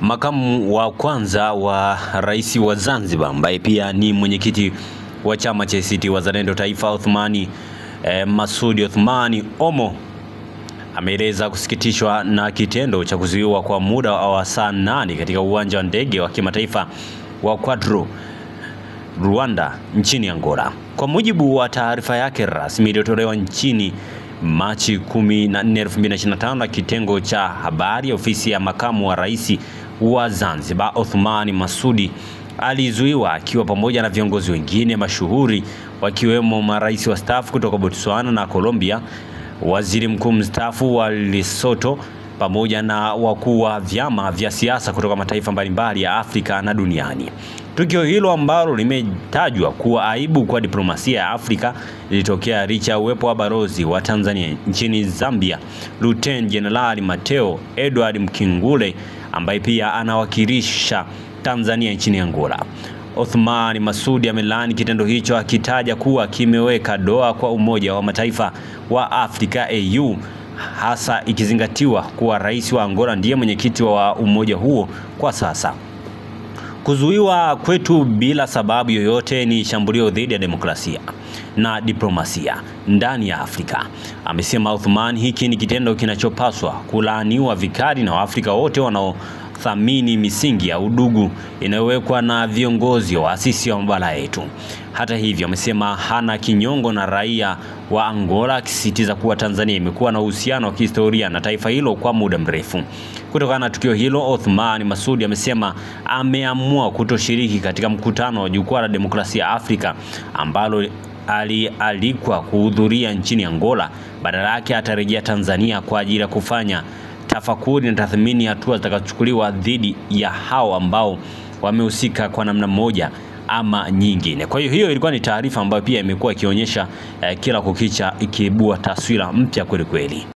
Makamu wa kwanza wa rais wa Zanzibar ambaye pia ni mwenyekiti wa chama cha ACT Wazalendo Taifa Othmani Masoud Othmani Omo ameeleza kusikitishwa na kitendo cha kuzuiwa kwa muda wa saa 8 katika uwanja wa ndege wa kimataifa wa Quadro Rwanda nchini Angola. Kwa mujibu wa taarifa yake rasmi iliyotolewa nchini Machi 14, 2025 na kitengo cha habari ya ofisi ya makamu wa rais wa Zanzibar, Othmani Masoud alizuiwa akiwa pamoja na viongozi wengine mashuhuri wakiwemo marais wastaafu kutoka Botswana na Colombia, waziri mkuu mstaafu wa Lesotho pamoja na wakuu wa vyama vya siasa kutoka mataifa mbalimbali ya Afrika na duniani. Tukio hilo ambalo limetajwa kuwa aibu kwa diplomasia ya Afrika lilitokea licha ya uwepo wa balozi wa Tanzania nchini Zambia, Luteni Jenerali Mateo Edward Mkingule ambaye pia anawakilisha Tanzania nchini Angola. Othmani Masoud amelaani kitendo hicho akitaja kuwa kimeweka doa kwa Umoja wa Mataifa wa Afrika AU, hasa ikizingatiwa kuwa rais wa Angola ndiye mwenyekiti wa umoja huo kwa sasa. Kuzuiwa kwetu bila sababu yoyote ni shambulio dhidi ya demokrasia na diplomasia ndani ya Afrika, amesema Othmani. Hiki ni kitendo kinachopaswa kulaaniwa vikali na Waafrika wote wanaothamini misingi ya udugu inayowekwa na viongozi waasisi wa mabara yetu. Hata hivyo, amesema hana kinyongo na raia wa Angola, akisisitiza kuwa Tanzania imekuwa na uhusiano wa kihistoria na taifa hilo kwa muda mrefu. Kutokana na tukio hilo, Othmani Masoud amesema ameamua kutoshiriki katika mkutano wa Jukwaa la Demokrasia Afrika ambalo alialikwa kuhudhuria nchini Angola. Badala yake atarejea Tanzania kwa ajili ya kufanya tafakuri na tathmini hatua zitakazochukuliwa dhidi ya hao ambao wamehusika kwa namna moja ama nyingine. Kwa hiyo ilikuwa ni taarifa ambayo pia imekuwa ikionyesha kila kukicha ikiibua taswira mpya kweli kweli.